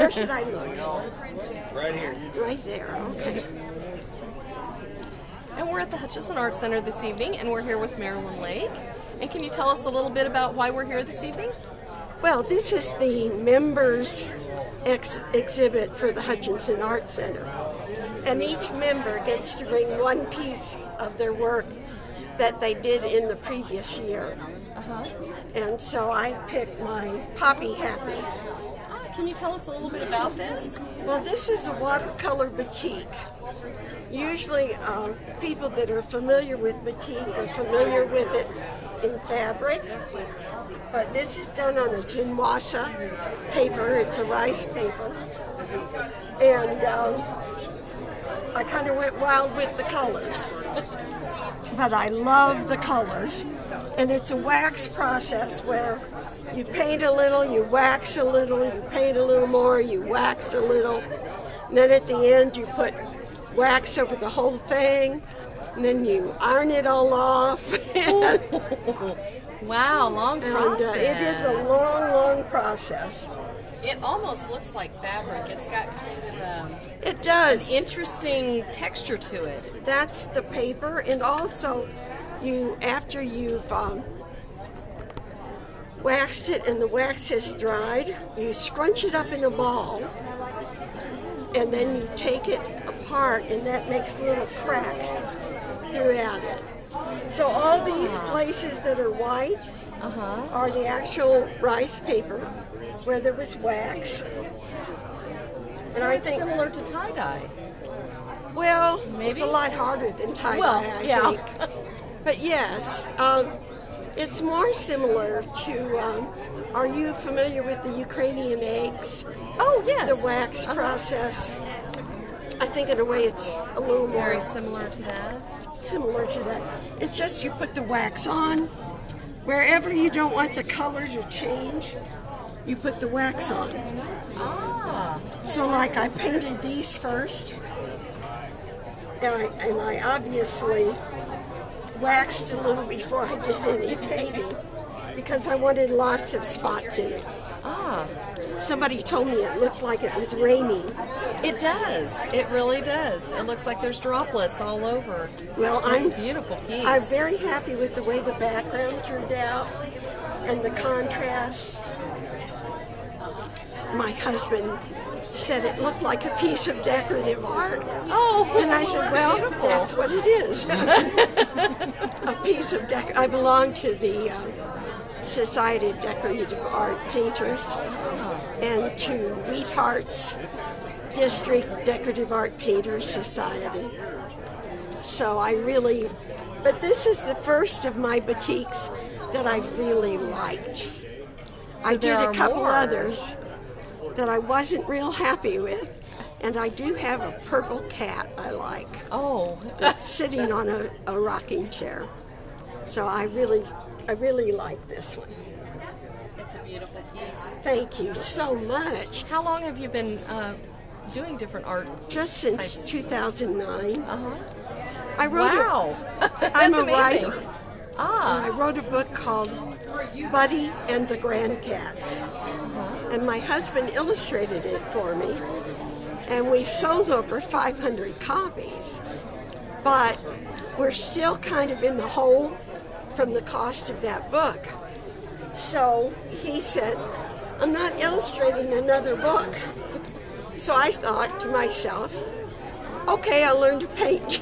Where should I look? Right here. Right there, okay. And we're at the Hutchinson Art Center this evening, and we're here with Marilyn Lake. And can you tell us a little bit about why we're here this evening? Well, this is the members exhibit for the Hutchinson Art Center. And each member gets to bring one piece of their work that they did in the previous year. And so I picked my Poppy Happy. Can you tell us a little bit about this? Well, this is a watercolor batik. Usually people that are familiar with batik are familiar with it in fabric, but this is done on a jinwasa paper. It's a rice paper. And I kind of went wild with the colors. But I love the colors. And it's a wax process where you paint a little, you wax a little, you paint a little more, you wax a little. And then at the end you put wax over the whole thing. And then you iron it all off. Wow, long process. And it is a long, long process. It almost looks like fabric. It's got kind of it does. An interesting texture to it. That's the paper, and also after you've waxed it and the wax has dried, you scrunch it up in a ball, and then you take it apart, and that makes little cracks throughout it. So all these places that are white are the actual rice paper where there was wax. And I think similar to tie-dye. Well, maybe it's a lot harder than tie-dye, I think. But yes, it's more similar to, are you familiar with the Ukrainian eggs? Oh, yes. The wax process. I think in a way it's a little more... Very similar to that? Similar to that. It's just you put the wax on. Wherever you don't want the color to change, you put the wax on. So like I painted these first, and I obviously waxed a little before I did any painting because I wanted lots of spots in it. Somebody told me it looked like it was raining. It does. It really does. It looks like there's droplets all over. Well, it's a beautiful piece. I'm very happy with the way the background turned out and the contrast. My husband said it looked like a piece of decorative art. And I said, well, beautiful. That's what it is. A piece of I belong to the Society of Decorative Art Painters and to Wheatheart's District Decorative Art Painters Society. So but this is the first of my batiks that I really liked. So I did a couple more. others that I wasn't real happy with, and I do have a purple cat I like. That's sitting on a rocking chair. So I really like this one. It's a beautiful piece. Thank you so much. How long have you been doing different art? Just since 2009. I wrote wow. I'm That's a amazing. writer. I wrote a book called Buddy and the Grandcats. And my husband illustrated it for me. And we've sold over 500 copies. But we're still kind of in the hole from the cost of that book. So he said, I'm not illustrating another book. So I thought to myself, okay, I'll learn to paint.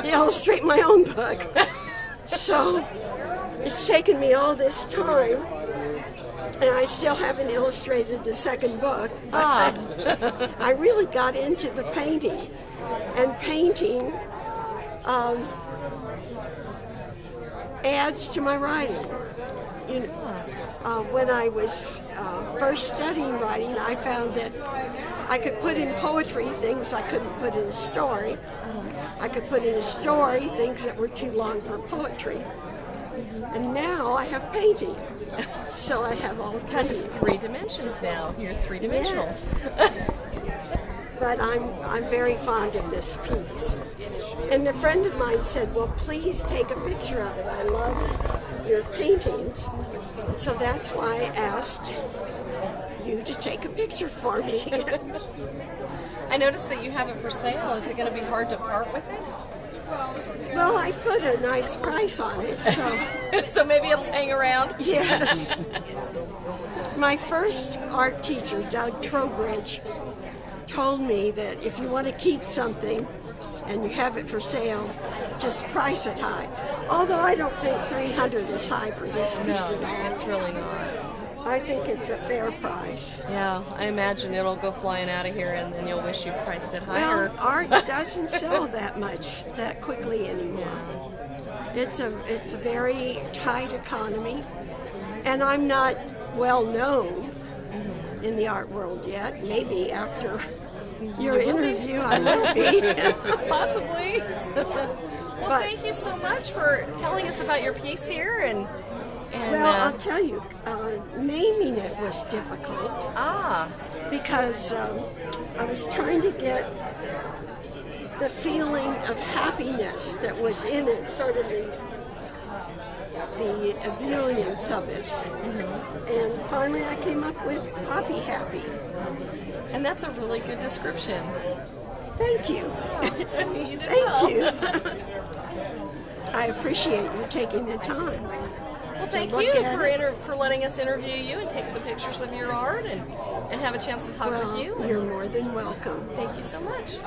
Illustrate my own book. So it's taken me all this time, and I still haven't illustrated the second book. I really got into the painting, and painting adds to my writing. You know, when I was first studying writing, I found that I could put in poetry things I couldn't put in a story. I could put in a story things that were too long for poetry. And now I have painting. So I have all three. Kind of 3 dimensions now. You're 3-dimensional. Yes. But I'm very fond of this piece. And a friend of mine said, well, please take a picture of it. I love your paintings. So that's why I asked you to take a picture for me. I noticed that you have it for sale. Is it going to be hard to part with it? Well, I put a nice price on it, so... So maybe it'll hang around? Yes. My first art teacher, Doug Trowbridge, told me that if you want to keep something and you have it for sale, just price it high. Although I don't think $300 is high for this piece at all. It's really not. I think it's a fair price. Yeah, I imagine it'll go flying out of here and then you'll wish you priced it higher. Well, art doesn't sell that quickly anymore. It's a very tight economy, and I'm not well known in the art world yet. Maybe after your interview I will be. Possibly. Well, thank you so much for telling us about your piece here. And well, I'll tell you, naming it was difficult. Because I was trying to get the feeling of happiness that was in it, sort of the ebullience of it. And finally I came up with Poppy Happy. And that's a really good description. Thank you. You did Thank you. I appreciate you taking the time. Well, thank you for letting us interview you and take some pictures of your art and have a chance to talk with you. You're more than welcome. Thank you so much.